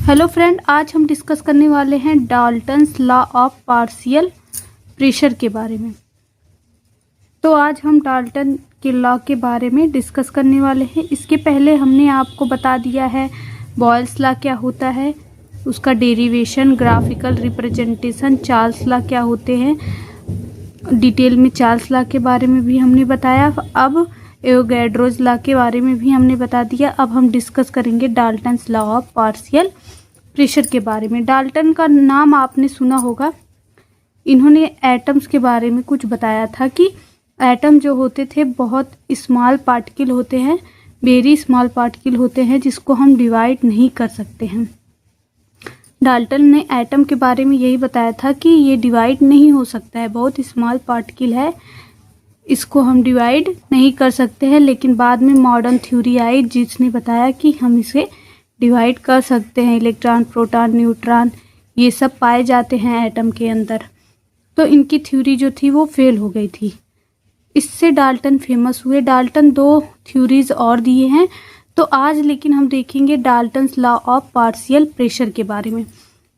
Hello friend, आज हम discuss करने वाले हैं Dalton's law of partial pressure के बारे में। तो आज हम डाल्टन के लॉ के बारे में डिस्कस करने वाले हैं। इसके पहले हमने आपको बता दिया है बॉयल्स लॉ क्या होता है, उसका derivation, graphical representation, Charles law क्या होते हैं। डिटेल में चार्ल्स लॉ के बारे में भी हमने बताया। अब एवोगैड्रोज लॉ के बारे में भी हमने बता दिया। अब हम डिस्कस करेंगे Dalton's law of partial pressure के बारे में। डाल्टन का नाम आपने सुना होगा। इन्होंने एटम्स के बारे में कुछ बताया था कि एटम जो होते थे बहुत स्मॉल पार्टिकल होते हैं, वेरी स्मॉल पार्टिकल होते हैं जिसको हम डिवाइड नहीं कर सकते हैं। डाल्टन ने एटम के बारे में यही बताया था कि ये डिवाइड नहीं हो सकता है, बहुत स्मॉल पार्टिकल है, इसको हम डिवाइड नहीं कर सकते हैं। लेकिन बाद में मॉडर्न थ्योरी आई जिसने बताया कि हम इसे डिवाइड कर सकते हैं। इलेक्ट्रॉन, प्रोटॉन, न्यूट्रॉन ये सब पाए जाते हैं एटम के अंदर। तो इनकी थ्योरी जो थी वो फेल हो गई थी। इससे डाल्टन फेमस हुए। डाल्टन दो थ्योरीज और दिए हैं। तो आज लेकिन हम देखेंगे Dalton's law of partial pressure के बारे में।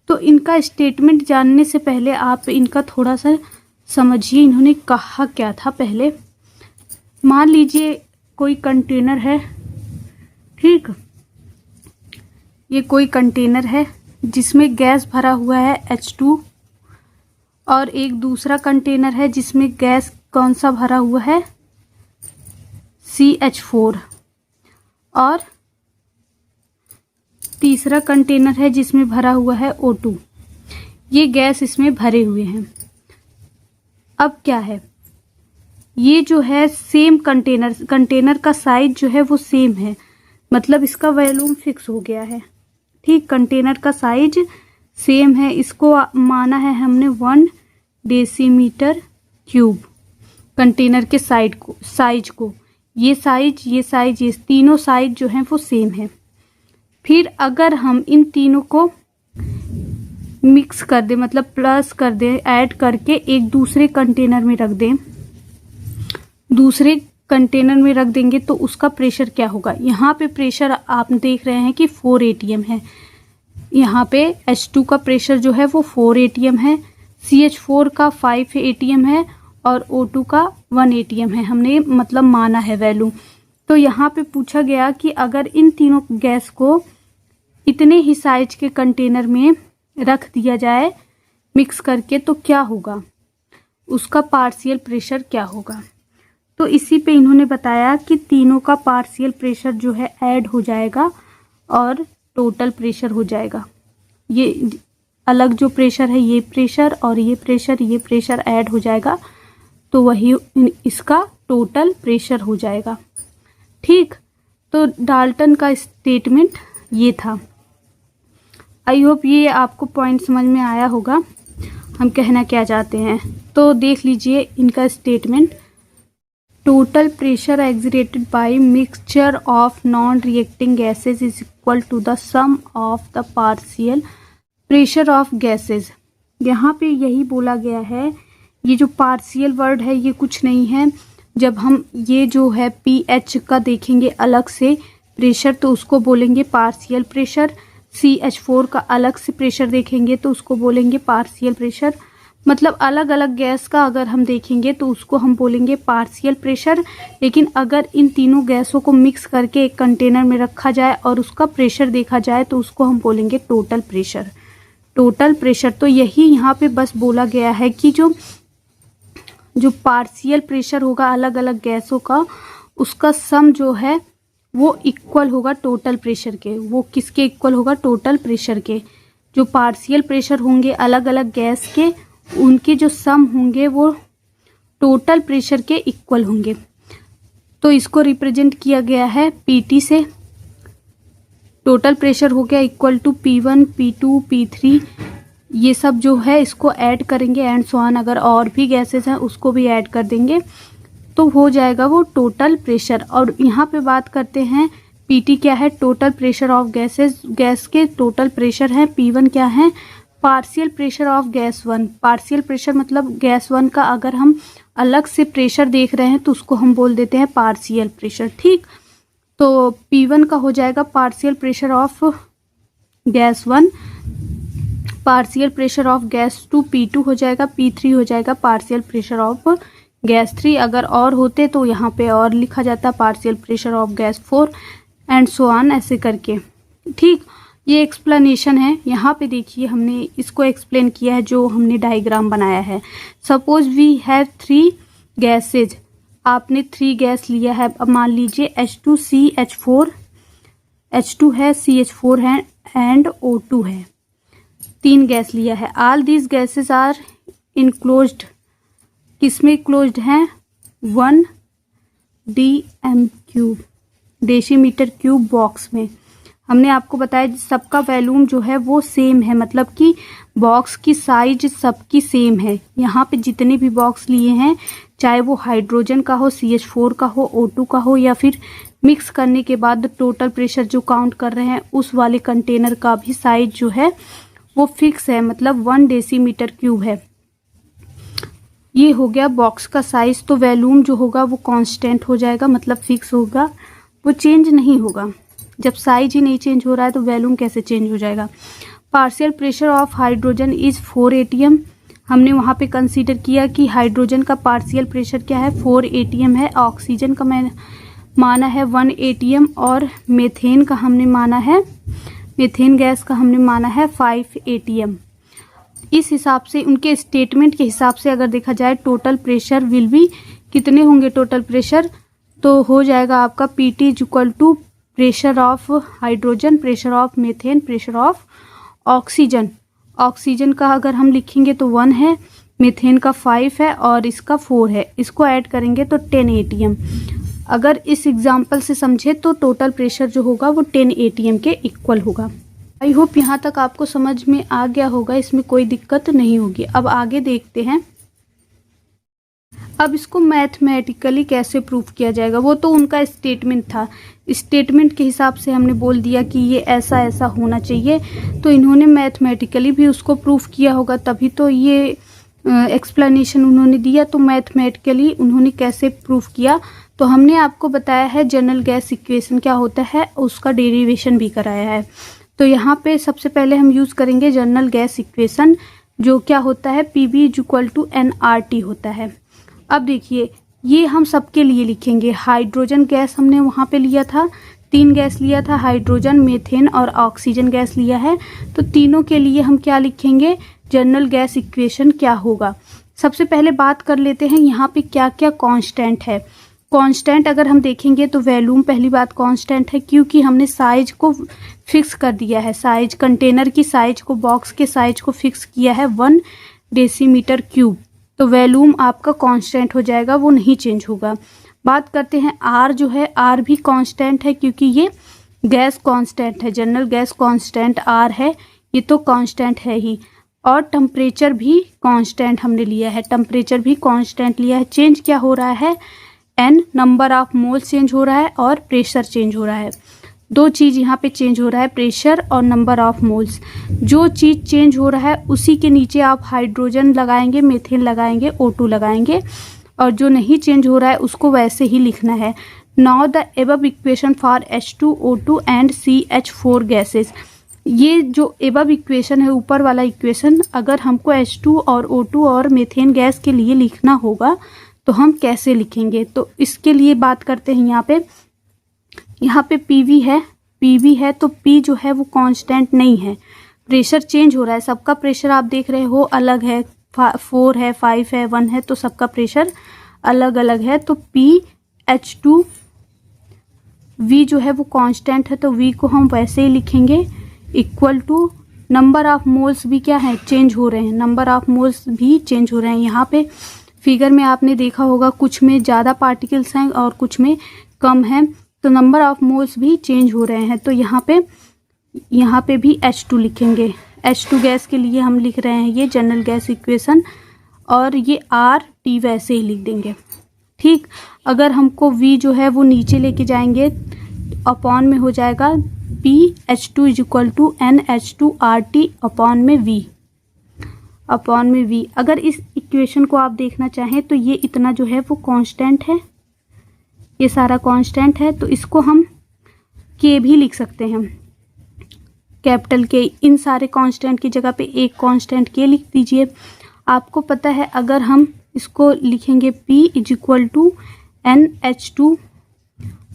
तो इनका स्टेटमेंट जानने से पहले आप इनका थोड़ा सा समझिए इन्होंने कहा क्या था। पहले मान लीजिए कोई कंटेनर है, ठीक, ये कोई कंटेनर है जिसमें गैस भरा हुआ है H2 और एक दूसरा कंटेनर है जिसमें गैस कौन सा भरा हुआ है CH4 और तीसरा कंटेनर है जिसमें भरा हुआ है O2। ये गैस इसमें भरे हुए हैं। अब क्या है, ये जो है सेम कंटेनर का साइज जो है वो सेम है, मतलब इसका वॉल्यूम फिक्स हो गया है। ठीक, कंटेनर का साइज सेम है। इसको माना है हमने 1 डेसीमीटर क्यूब कंटेनर के साइज को। ये साइज ये तीनों साइज जो हैं वो सेम है। फिर अगर हम इन तीनों को मिक्स कर दें, मतलब प्लस कर दें, ऐड करके एक दूसरे कंटेनर में रख दें, दूसरे कंटेनर में रख देंगे तो उसका प्रेशर क्या होगा। यहाँ पे प्रेशर आप देख रहे हैं कि 4 atm है। यहाँ पे H2 का प्रेशर जो है वो 4 atm है, CH4 का 5 atm है और O2 का 1 atm है। हमने मतलब माना है वैल्यू। तो यहाँ पे पूछा गया कि अगर इन तीनों गैस को इतने ही साइज के कंटेनर में रख दिया जाए मिक्स करके तो क्या होगा, उसका पार्शियल प्रेशर क्या होगा। तो इसी पे इन्होंने बताया कि तीनों का पार्शियल प्रेशर जो है ऐड हो जाएगा और टोटल प्रेशर हो जाएगा। ये अलग जो प्रेशर है ये प्रेशर और ये प्रेशर ऐड हो जाएगा तो वही इसका टोटल प्रेशर हो जाएगा। ठीक, तो डाल्टन का स्टेटमेंट ये था। आई होप ये आपको पॉइंट समझ में आया होगा हम कहना क्या चाहते हैं। तो देख लीजिए इनका statement. Total pressure exerted by mixture of non-reacting gases is equal to the sum of the partial pressure of gases। यहाँ पे यही बोला गया है। ये जो पार्शियल वर्ड है ये कुछ नहीं है। जब हम ये जो है pH का देखेंगे अलग से प्रेशर तो उसको बोलेंगे पार्शियल प्रेशर। CH4 का अलग से प्रेशर देखेंगे तो उसको बोलेंगे पार्शियल प्रेशर। मतलब अलग अलग गैस का अगर हम देखेंगे तो उसको हम बोलेंगे पार्शियल प्रेशर। लेकिन अगर इन तीनों गैसों को मिक्स करके एक कंटेनर में रखा जाए और उसका प्रेशर देखा जाए तो उसको हम बोलेंगे टोटल प्रेशर। टोटल प्रेशर तो यही यहाँ पे बस बोला गया है कि जो पार्शियल प्रेशर होगा अलग अलग गैसों का, उसका सम जो है वो इक्वल होगा टोटल प्रेशर के। वो किसके इक्वल होगा, टोटल प्रेशर के। जो पार्शियल प्रेशर होंगे अलग अलग गैस के, उनके जो सम होंगे वो टोटल प्रेशर के इक्वल होंगे। तो इसको रिप्रेजेंट किया गया है PT से। टोटल प्रेशर हो गया equal to P1, P2, P3, ये सब जो है इसको ऐड करेंगे एंड सो ऑन। अगर और भी गैसेस हैं उसको भी ऐड कर देंगे तो हो जाएगा वो टोटल प्रेशर। और यहाँ पे बात करते हैं PT क्या है, total pressure of gases, gas के टोटल प्रेशर है। P1 क्या है, partial pressure of gas 1। Partial pressure मतलब गैस 1 का अगर हम अलग से प्रेशर देख रहे हैं तो उसको हम बोल देते हैं पार्शियल प्रेशर। ठीक, तो P1 का हो जाएगा partial pressure of gas 1, partial pressure of gas 2 P2 हो जाएगा, P3 हो जाएगा पार्शियल प्रेशर ऑफ गैस 3। अगर और होते तो यहाँ पे और लिखा जाता partial pressure of gas 4 and so on, ऐसे करके। ठीक, ये एक्सप्लेनेशन है। यहाँ पे देखिए हमने इसको एक्सप्लेन किया है जो हमने डायग्राम बनाया है। सपोज वी हैव 3 गैसेज, आपने 3 गैस लिया है। अब मान लीजिए H2CH4, H2 है, CH4 है एंड O2 है, 3 गैस लिया है। All these gases are enclosed, किसमें क्लोज्ड हैं? 1 dm cube, decimeter cube box में। हमने आपको बताया सबका वॉल्यूम जो है वो सेम है, मतलब कि बॉक्स की साइज सबकी सेम है। यहाँ पे जितने भी बॉक्स लिए हैं, चाहे वो हाइड्रोजन का हो, CH4 का हो, O2 का हो, या फिर मिक्स करने के बाद टोटल प्रेशर जो काउंट कर रहे हैं उस वाले कंटेनर का भी साइज जो है वो फिक्स है, मतलब 1 डेसीमीटर क्यूब है। ये हो गया बॉक्स का साइज। तो वॉल्यूम जो होगा वो कांस्टेंट हो जाएगा, मतलब फिक्स होगा, वो चेंज नहीं होगा। जब साइज ही नहीं चेंज हो रहा है तो वॉल्यूम कैसे चेंज हो जाएगा? Partial pressure of hydrogen is 4 atm। हमने वहाँ पे कंसीडर किया कि हाइड्रोजन का पार्शियल प्रेशर क्या है, 4 atm है। ऑक्सीजन का मैंने माना है 1 atm और मीथेन का हमने माना है, मीथेन गैस का हमने माना है 5 atm। इस हिसाब से उनके स्टेटमेंट के हिसाब से अगर देखा जाए टोटल प्रेशर विल बी, कितने होंगे टोटल प्रेशर? तो हो जाएगा आपका PT is equal to pressure of hydrogen, pressure of methane, pressure of oxygen. Oxygen का अगर हम लिखेंगे तो 1 है, मीथेन का 5 है और इसका 4 है। इसको ऐड करेंगे तो 10 atm। अगर इस एग्जाम्पल से समझे तो टोटल प्रेशर जो होगा वो 10 atm के इक्वल होगा। आई होप यहाँ तक आपको समझ में आ गया होगा, इसमें कोई दिक्कत नहीं होगी। अब आगे देखते हैं। अब इसको मैथमेटिकली कैसे प्रूफ किया जाएगा, वो तो उनका स्टेटमेंट था। स्टेटमेंट के हिसाब से हमने बोल दिया कि ये ऐसा ऐसा होना चाहिए, तो इन्होंने मैथमेटिकली भी उसको प्रूफ किया होगा, तभी तो ये एक्सप्लेनेशन उन्होंने दिया। तो मैथमेटिकली उन्होंने कैसे प्रूफ किया, तो हमने आपको बताया है जनरल गैस इक्वेशन क्या होता है, उसका डेरिवेशन भी कराया है। तो यहाँ पे सबसे पहले हम यूज़ करेंगे जनरल गैस इक्वेशन, जो क्या होता है PV is equal to nRT होता है। अब देखिए ये हम सबके लिए लिखेंगे। हाइड्रोजन गैस हमने वहाँ पे लिया था, 3 गैस लिया था, हाइड्रोजन, मीथेन और ऑक्सीजन गैस लिया है। तो तीनों के लिए हम क्या लिखेंगे, जनरल गैस इक्वेशन क्या होगा। सबसे पहले बात कर लेते हैं यहाँ पे क्या क्या कांस्टेंट है। कांस्टेंट अगर हम देखेंगे तो वॉल्यूम पहली बात कांस्टेंट है, क्योंकि हमने साइज को फिक्स कर दिया है। साइज, कंटेनर की साइज को, बॉक्स के साइज को फिक्स किया है 1 डेसीमीटर क्यूब। तो वॉल्यूम आपका कांस्टेंट हो जाएगा, वो नहीं चेंज होगा। बात करते हैं आर जो है, आर भी कांस्टेंट है क्योंकि ये गैस कांस्टेंट है, जनरल गैस कांस्टेंट आर है, ये तो कांस्टेंट है ही। और टेम्परेचर भी कांस्टेंट हमने लिया है, टेम्परेचर भी कांस्टेंट लिया है। चेंज क्या हो रहा है, n, number of moles change हो रहा है और प्रेशर चेंज हो रहा है। 2 चीज़ यहाँ पे चेंज हो रहा है, प्रेशर और नंबर ऑफ मोल्स। जो चीज़ चेंज हो रहा है उसी के नीचे आप हाइड्रोजन लगाएंगे, मीथेन लगाएंगे, O2 लगाएंगे, और जो नहीं चेंज हो रहा है उसको वैसे ही लिखना है। Now the above equation for H2O2 and CH4 gases. ये जो एबव इक्वेशन है, ऊपर वाला इक्वेशन, अगर हमको H2 और O2 और मीथेन गैस के लिए लिखना होगा तो हम कैसे लिखेंगे, तो इसके लिए बात करते हैं। यहाँ पे PV है तो P जो है वो कांस्टेंट नहीं है, प्रेशर चेंज हो रहा है। सबका प्रेशर आप देख रहे हो अलग है, 4 है, 5 है, 1 है, तो सबका प्रेशर अलग अलग है। तो PH2 V जो है वो कांस्टेंट है, तो V को हम वैसे ही लिखेंगे, equal to number of moles भी क्या है, चेंज हो रहे हैं, नंबर ऑफ मोल्स भी चेंज हो रहे हैं। यहाँ पे फिगर में आपने देखा होगा कुछ में ज़्यादा पार्टिकल्स हैं और कुछ में कम है, तो नंबर ऑफ मोल्स भी चेंज हो रहे हैं। तो यहाँ पे भी H2 लिखेंगे। H2 गैस के लिए हम लिख रहे हैं ये जनरल गैस इक्वेशन, और ये RT वैसे ही लिख देंगे। ठीक, अगर हमको V जो है वो नीचे लेके जाएंगे, अपॉन में हो जाएगा PH2 is equal to NH2RT upon में V। अगर इस इक्वेशन को आप देखना चाहें तो ये इतना जो है वो कांस्टेंट है, ये सारा कांस्टेंट है, तो इसको हम K भी लिख सकते हैं। कैपिटल के, इन सारे कांस्टेंट की जगह पे एक कांस्टेंट के लिख दीजिए। आपको पता है अगर हम इसको लिखेंगे P is equal to NH2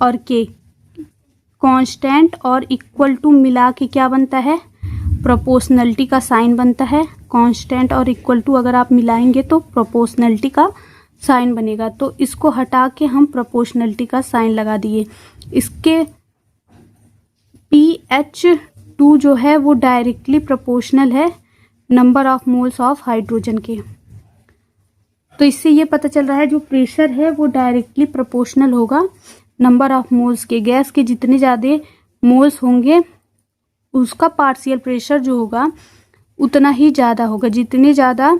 और K, कांस्टेंट और इक्वल टू मिला के क्या बनता है, प्रोपोर्शनलिटी का साइन बनता है। कांस्टेंट और इक्वल टू अगर आप मिलाएंगे तो प्रोपोर्शनलिटी का साइन बनेगा। तो इसको हटा के हम प्रोपोर्शनलिटी का साइन लगा दिए। इसके PH2 जो है वो डायरेक्टली प्रोपोर्शनल है number of moles of hydrogen के। तो इससे ये पता चल रहा है जो प्रेशर है वो डायरेक्टली प्रोपोर्शनल होगा नंबर ऑफ मोल्स के। गैस के जितने ज़्यादा मोल्स होंगे उसका पार्शियल प्रेशर जो होगा उतना ही ज़्यादा होगा। जितने ज़्यादा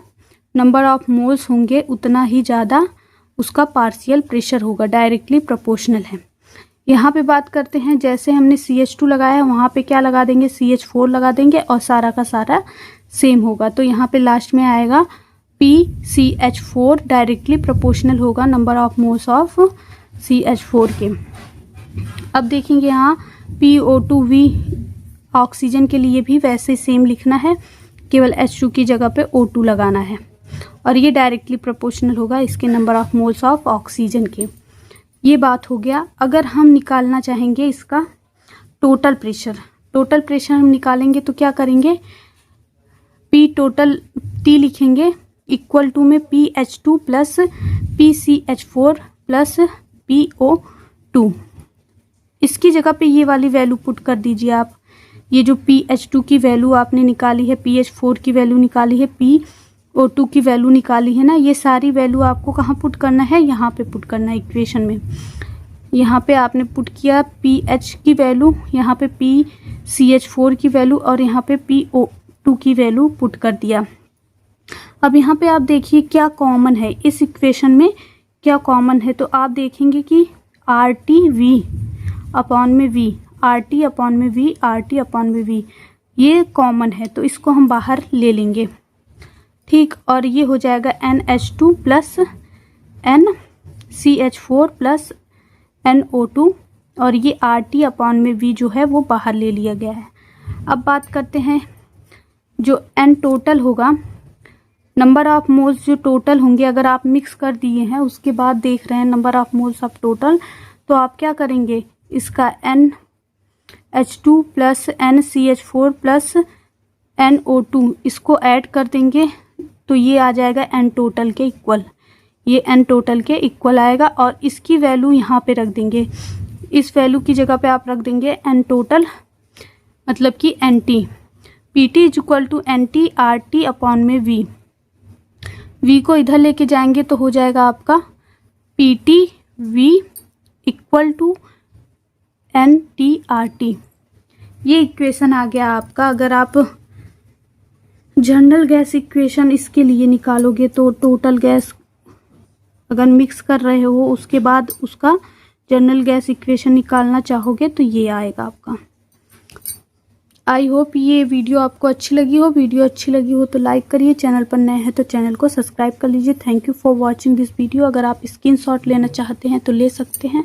नंबर ऑफ मोल्स होंगे उतना ही ज़्यादा उसका पार्शियल प्रेशर होगा, डायरेक्टली प्रोपोर्शनल है। यहाँ पे बात करते हैं, जैसे हमने CH2 लगाया है वहाँ पे क्या लगा देंगे, CH4 लगा देंगे और सारा का सारा सेम होगा। तो यहाँ पे लास्ट में आएगा PCH4 डायरेक्टली प्रोपोर्शनल होगा number of moles of CH4 के। अब देखेंगे यहाँ PO2V ऑक्सीजन के लिए भी वैसे सेम लिखना है, केवल H2 की जगह पे O2 लगाना है और ये डायरेक्टली प्रोपोर्शनल होगा इसके number of moles of oxygen के। ये बात हो गया। अगर हम निकालना चाहेंगे इसका टोटल प्रेशर हम निकालेंगे तो क्या करेंगे, P टोटल T लिखेंगे इक्वल टू में PH2 plus PCH4 plus PO2। इसकी जगह पे ये वाली वैल्यू पुट कर दीजिए आप। ये जो PH2 की वैल्यू आपने निकाली है, PH4 की वैल्यू निकाली है, PO2 की वैल्यू निकाली है ना, ये सारी वैल्यू आपको कहाँ पुट करना है, यहाँ पे पुट करना है इक्वेशन में। यहाँ पे आपने पुट किया PH की वैल्यू, यहाँ पे PCH4 की वैल्यू और यहाँ पे PO2 की वैल्यू पुट कर दिया। अब यहाँ पे आप देखिए क्या कॉमन है इस इक्वेशन में, क्या कॉमन है। तो आप देखेंगे कि RT अपॉन में V, RT अपॉन में V, RT अपॉन में V ये कॉमन है, तो इसको हम बाहर ले लेंगे, ठीक। और ये हो जाएगा NH2 plus NCH4 plus NO2 और ये RT अपॉन में V जो है वो बाहर ले लिया गया है। अब बात करते हैं जो N टोटल होगा, नंबर ऑफ मोल्स जो टोटल होंगे अगर आप मिक्स कर दिए हैं उसके बाद देख रहे हैं number of moles of total, तो आप क्या करेंगे, इसका NH2 plus NCH4 plus NO2 इसको ऐड कर देंगे तो ये आ जाएगा N टोटल के इक्वल, ये N टोटल के इक्वल आएगा। और इसकी वैल्यू यहाँ पे रख देंगे, इस वैल्यू की जगह पे आप रख देंगे N टोटल मतलब कि NT, PT is equal to NT RT upon में V। V को इधर लेके जाएंगे तो हो जाएगा आपका PT V equal to NT RT। ये इक्वेशन आ गया आपका। अगर आप जनरल गैस इक्वेशन इसके लिए निकालोगे तो टोटल गैस अगर मिक्स कर रहे हो उसके बाद उसका जनरल गैस इक्वेशन निकालना चाहोगे तो ये आएगा आपका। आई होप ये वीडियो आपको अच्छी लगी हो। वीडियो अच्छी लगी हो तो लाइक करिए, चैनल पर नए हैं तो चैनल को सब्सक्राइब कर लीजिए। Thank you for watching this video. अगर आप स्क्रीनशॉट लेना चाहते हैं तो ले सकते हैं।